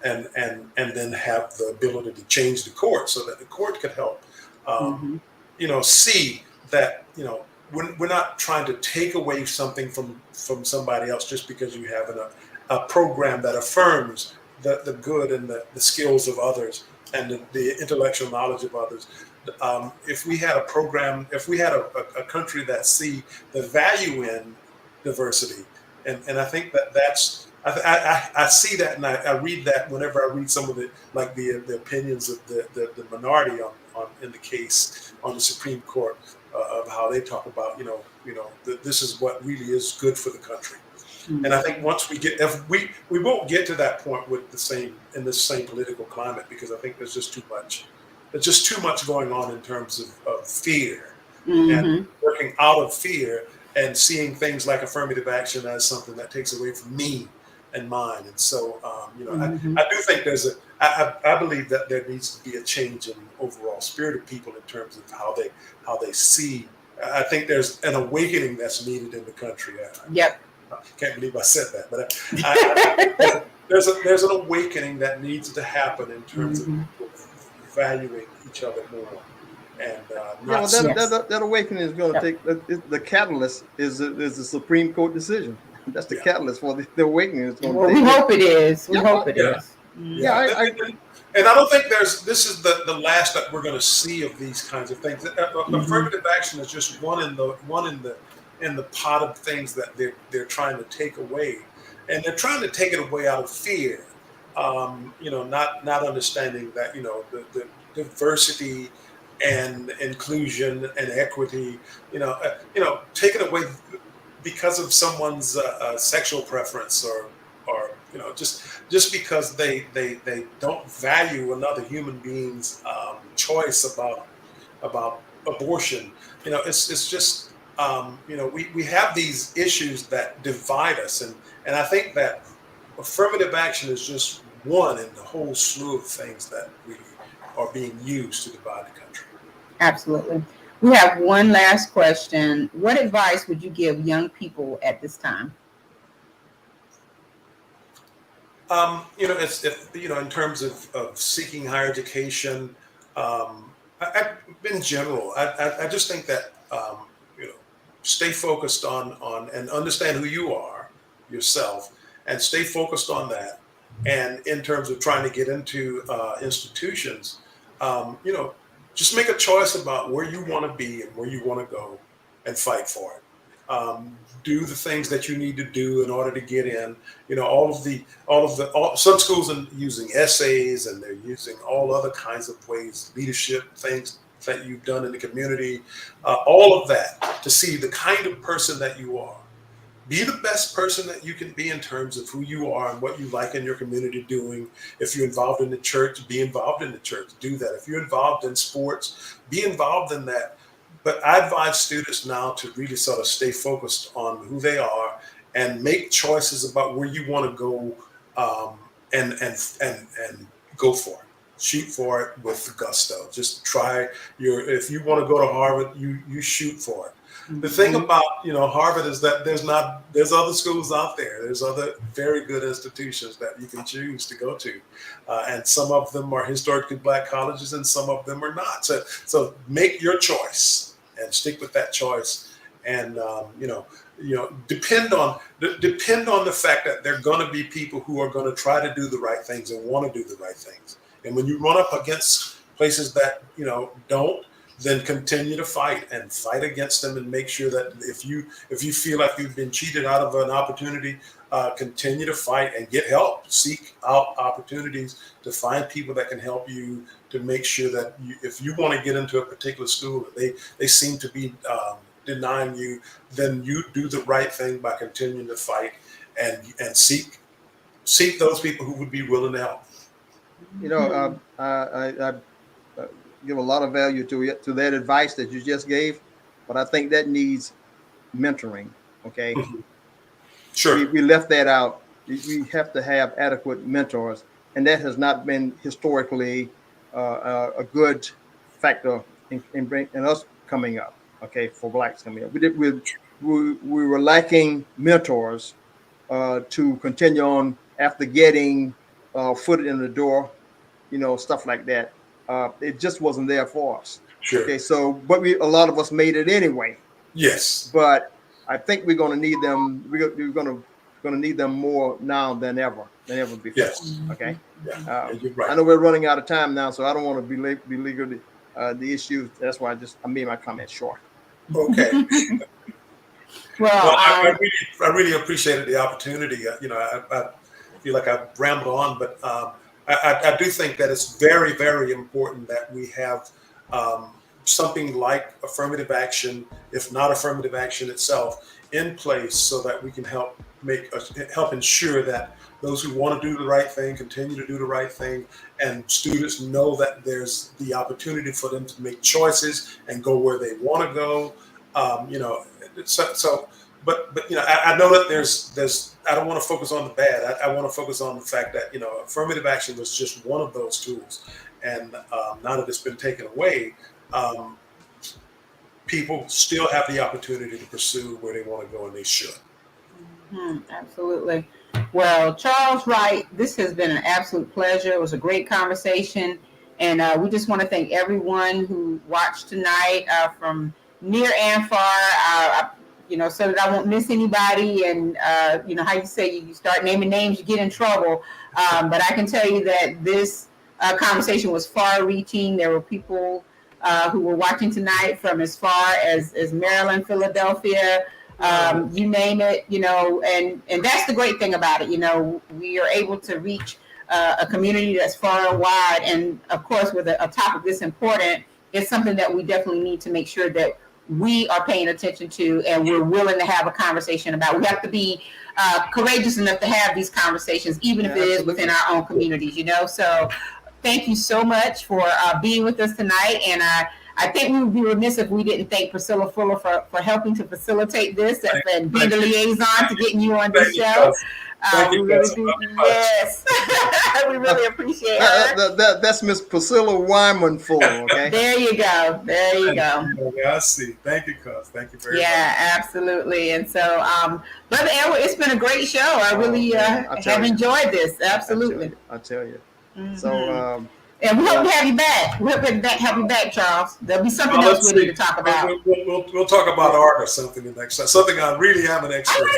and then have the ability to change the court so that the court could help see that we're not trying to take away something from somebody else just because you have a program that affirms the good and the skills of others and the intellectual knowledge of others. If we had a program, if we had a country that see the value in diversity, and I think that's, I see that, and I read that whenever I read some of the opinions of the minority on in the case on the Supreme Court of how they talk about this is what really is good for the country. And I think once we won't get to that point with the same political climate, because I think there's just too much. There's just too much going on in terms of fear and working out of fear and seeing things like affirmative action as something that takes away from me and mine. And so, I do think I believe that there needs to be a change in overall spirit of people in terms of how they see. I think there's an awakening that's needed in the country. I can't believe I said that, but there's an awakening that needs to happen in terms of valuing each other more. And that awakening is going to take the catalyst is the Supreme Court decision. That's the catalyst for the awakening. It's going to take. We hope it is. We hope it is. And I don't think this is the last that we're going to see of these kinds of things. Affirmative action is just one in the pot of things that they're trying to take away, and they're trying to take it away out of fear. Not understanding that the diversity and inclusion and equity, take it away because of someone's sexual preference or just because they don't value another human being's choice about abortion. It's just we have these issues that divide us, and I think that affirmative action is just one in the whole slew of things that we are being used to divide the country. Absolutely. We have one last question. What advice would you give young people at this time? In terms of seeking higher education, in general, I just think that stay focused on and understand who you are yourself, and stay focused on that. And in terms of trying to get into institutions, just make a choice about where you want to be and where you want to go, and fight for it. Do the things that you need to do in order to get in. Some schools are using essays, and they're using all other kinds of ways, leadership things that you've done in the community, all of that to see the kind of person that you are. be the best person that you can be in terms of who you are and what you like in your community doing. If you're involved in the church, be involved in the church. Do that. If you're involved in sports, be involved in that. But I advise students now to really sort of stay focused on who they are and make choices about where you want to go, and go for it. Shoot for it with gusto. Just try if you want to go to Harvard, you shoot for it. The thing about Harvard is that there's other schools out there. There's other very good institutions that you can choose to go to, and some of them are historically Black colleges, and some of them are not. So make your choice and stick with that choice, and depend on the fact that there are going to be people who are going to try to do the right things and want to do the right things. And when you run up against places that don't, then continue to fight against them, and make sure that if you feel like you've been cheated out of an opportunity, continue to fight and get help. Seek out opportunities to find people that can help you, to make sure that if you want to get into a particular school, they seem to be denying you, then you do the right thing by continuing to fight and seek those people who would be willing to help. I give a lot of value to that advice that you just gave, but I think that needs mentoring. Okay. Mm-hmm. Sure. We left that out. We have to have adequate mentors, and that has not been historically a good factor in us coming up. Okay, for Blacks coming up, we were lacking mentors to continue on after getting foot in the door, stuff like that. It just wasn't there for us. Sure. Okay, so but a lot of us made it anyway. Yes. But I think we're going to need them. We're going to need them more now than ever before. Yes. Okay. Yeah. You're right. I know we're running out of time now, so I don't want to belabor the issues. That's why I made my comment short. Okay. Well, I really appreciated the opportunity. I feel like I've rambled on, but I do think that it's very, very important that we have something like affirmative action, if not affirmative action itself, in place so that we can help ensure that those who want to do the right thing continue to do the right thing, and students know that there's the opportunity for them to make choices and go where they want to go. But I know that there's I don't want to focus on the bad. I want to focus on the fact that affirmative action was just one of those tools, and now that it's been taken away, people still have the opportunity to pursue where they want to go, and they should. Absolutely. Well, Charles Wright, this has been an absolute pleasure. It was a great conversation, and we just want to thank everyone who watched tonight from near and far. So that I won't miss anybody. And, how you say you start naming names, you get in trouble. But I can tell you that this conversation was far reaching. There were people who were watching tonight from as far as Maryland, Philadelphia, you name it, and that's the great thing about it. We are able to reach a community that's far and wide. And of course, with a topic this important, it's something that we definitely need to make sure that we are paying attention to, and we're willing to have a conversation about. We have to be courageous enough to have these conversations, even if it is within our own communities, So thank you so much for being with us tonight. And I think we would be remiss if we didn't thank Priscilla Fuller for helping to facilitate this and being the liaison to getting you on this show. We really do. Yes, we really appreciate her. That's Miss Priscilla Wyman Fuller. Okay. There you go. Yeah, I see. Thank you, cuz. Thank you very much. Yeah, absolutely. And so, Brother Edward, it's been a great show. I really have enjoyed this. Absolutely. I tell you. So. And we hope to have you back. We hope to have you back, Charles. There'll be something else we need to talk about. We'll talk about art or something the next time. Something I really have an expert.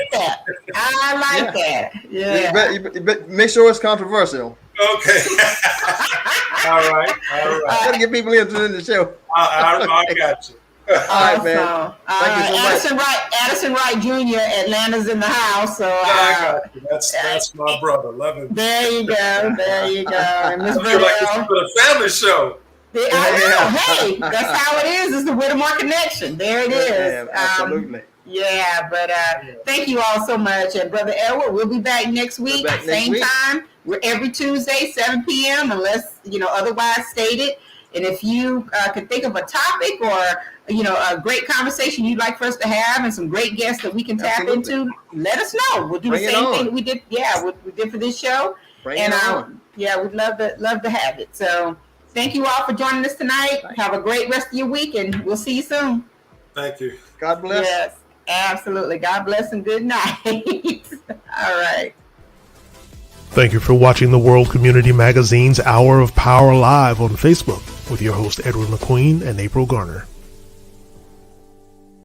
I like that. Yeah. You bet, make sure it's controversial. Okay. All right. Gotta get people interested in the show. I got you. All right, man. Thank you so much. Addison Wright Jr. Atlanta's in the house. So that's my brother. Love him. There you go. And Miss Burnell. Like this is a family show. I know. Hey, that's how it is. It's the Whittemore connection. There it is. Yeah, absolutely. Yeah, but thank you all so much. And Brother Edward, we'll be back next week, same time. We're every Tuesday, 7 p.m., unless, otherwise stated. And if you can think of a topic or, a great conversation you'd like for us to have and some great guests that we can tap into, let us know. We'll do the same thing that we did. Yeah, we did for this show. We'd love to have it. So thank you all for joining us tonight. Have a great rest of your week, and we'll see you soon. Thank you. God bless. Yes, absolutely. God bless and good night. All right. Thank you for watching the World Community Magazine's Hour of Power Live on Facebook with your host Edward McQueen and April Garner.